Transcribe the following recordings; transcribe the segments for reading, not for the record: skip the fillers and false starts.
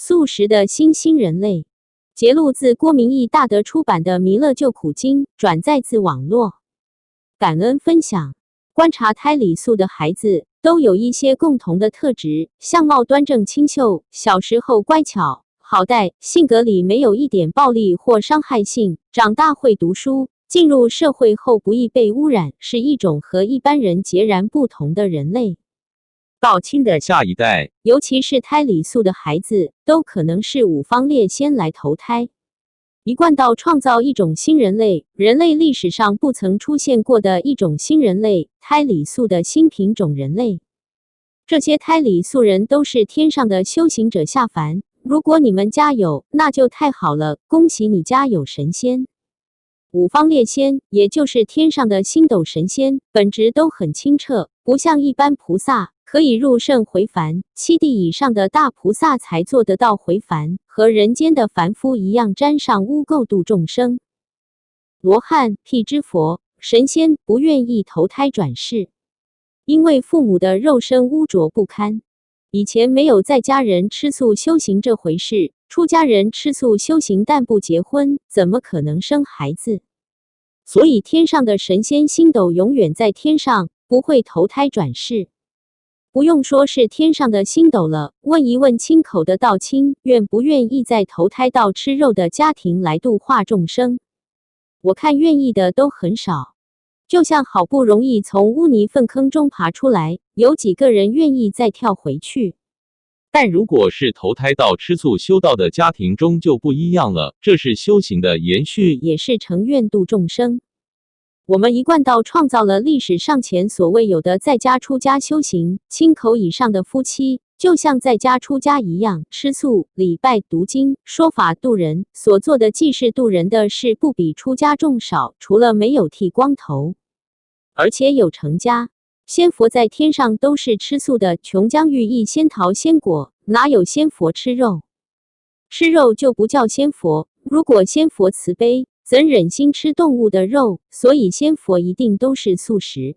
素食的新人类，节录自郭明义大德出版的《弥勒救苦经》，转载自网络。感恩分享。观察胎里素的孩子都有一些共同的特质：相貌端正清秀，小时候乖巧好待，性格里没有一点暴力或伤害性，长大会读书，进入社会后不易被污染，是一种和一般人截然不同的人类。道亲的下一代，尤其是胎里素的孩子，都可能是五方列仙来投胎，一贯道创造一种新人类，人类历史上不曾出现过的一种新人类，胎里素的新品种人类。这些胎里素人都是天上的修行者下凡，如果你们家有，那就太好了，恭喜你家有神仙。五方列仙，也就是天上的星斗神仙，本质都很清澈，不像一般菩萨可以入圣回凡，7地以上的大菩萨才做得到回凡，和人间的凡夫一样沾上污垢度众生。罗汉、辟支佛、神仙不愿意投胎转世，因为父母的肉身污浊不堪。以前没有在家人吃素修行这回事，出家人吃素修行但不结婚，怎么可能生孩子？所以天上的神仙星斗永远在天上，不会投胎转世。不用说是天上的星斗了，问一问亲口的道亲，愿不愿意再投胎到吃肉的家庭来度化众生？我看愿意的都很少。就像好不容易从污泥粪坑中爬出来，有几个人愿意再跳回去？但如果是投胎到吃素修道的家庭中就不一样了，这是修行的延续，也是成愿度众生。我们一贯道创造了历史上前所未有的在家出家修行，亲口以上的夫妻就像在家出家一样，吃素、礼拜、读经、说法度人，所做的济世度人的事不比出家众少，除了没有剃光头，而且有成家。仙佛在天上都是吃素的，琼浆玉液仙桃仙果，哪有仙佛吃肉？吃肉就不叫仙佛。如果仙佛慈悲，怎忍心吃动物的肉？所以仙佛一定都是素食。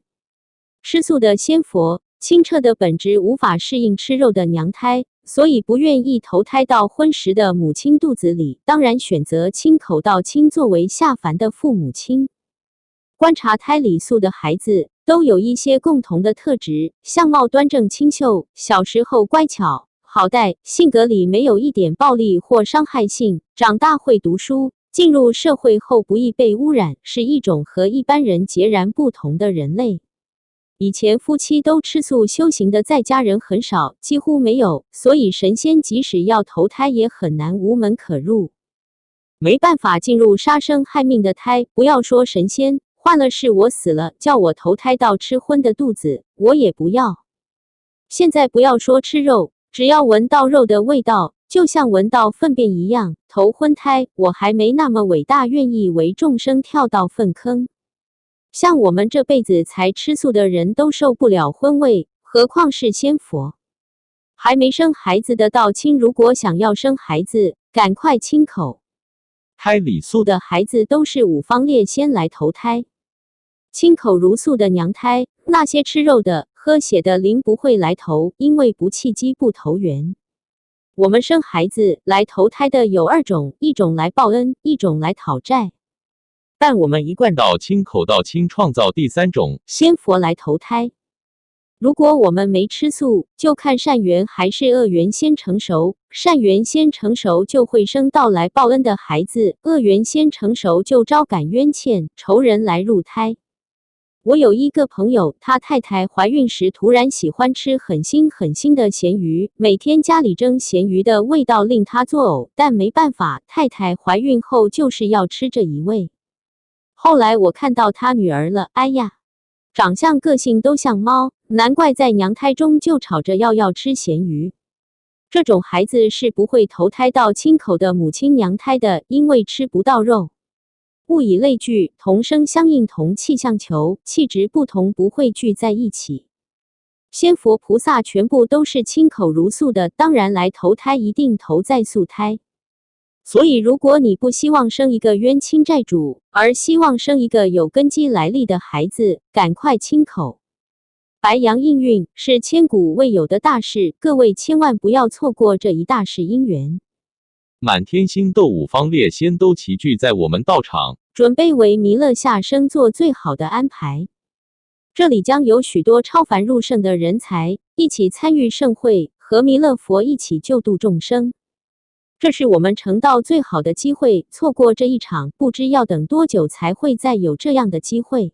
吃素的仙佛，清澈的本质无法适应吃肉的娘胎，所以不愿意投胎到荤食的母亲肚子里，当然选择亲口道亲作为下凡的父母亲。观察胎里素的孩子都有一些共同的特质：相貌端正清秀，小时候乖巧好待，性格里没有一点暴力或伤害性，长大会读书，进入社会后不易被污染，是一种和一般人截然不同的人类。以前夫妻都吃素修行的在家人很少，几乎没有，所以神仙即使要投胎也很难无门可入，没办法进入杀生害命的胎。不要说神仙，换了是我死了，叫我投胎到吃荤的肚子，我也不要。现在不要说吃肉，只要闻到肉的味道，就像闻到粪便一样，投荤胎我还没那么伟大，愿意为众生跳到粪坑。像我们这辈子才吃素的人都受不了荤味，何况是仙佛？还没生孩子的道亲，如果想要生孩子，赶快亲口。胎里素的孩子都是五方列仙来投胎，亲口如素的娘胎，那些吃肉的、喝血的灵不会来投，因为不契机不投缘。我们生孩子来投胎的有2种，一种来报恩，一种来讨债。但我们一贯道亲口道亲创造第3种，仙佛来投胎。如果我们没吃素，就看善缘还是恶缘先成熟，善缘先成熟就会生到来报恩的孩子，恶缘先成熟就招感冤欠仇人来入胎。我有一个朋友，他太太怀孕时突然喜欢吃很腥的咸鱼，每天家里蒸咸鱼的味道令他作呕，但没办法，太太怀孕后就是要吃这一味。后来我看到他女儿了，哎呀，长相个性都像猫，难怪在娘胎中就吵着要吃咸鱼。这种孩子是不会投胎到亲口的母亲娘胎的，因为吃不到肉。物以类聚，同声相应，同气相求，气质不同不会聚在一起。仙佛菩萨全部都是亲口如素的，当然来投胎一定投在素胎。所以如果你不希望生一个冤亲债主，而希望生一个有根基来历的孩子，赶快亲口。白羊应运是千古未有的大事，各位千万不要错过这一大事姻缘。满天星斗五方列仙都齐聚在我们道场，准备为弥勒下生做最好的安排。这里将有许多超凡入圣的人才一起参与盛会，和弥勒佛一起救度众生。这是我们成道最好的机会，错过这一场，不知要等多久才会再有这样的机会。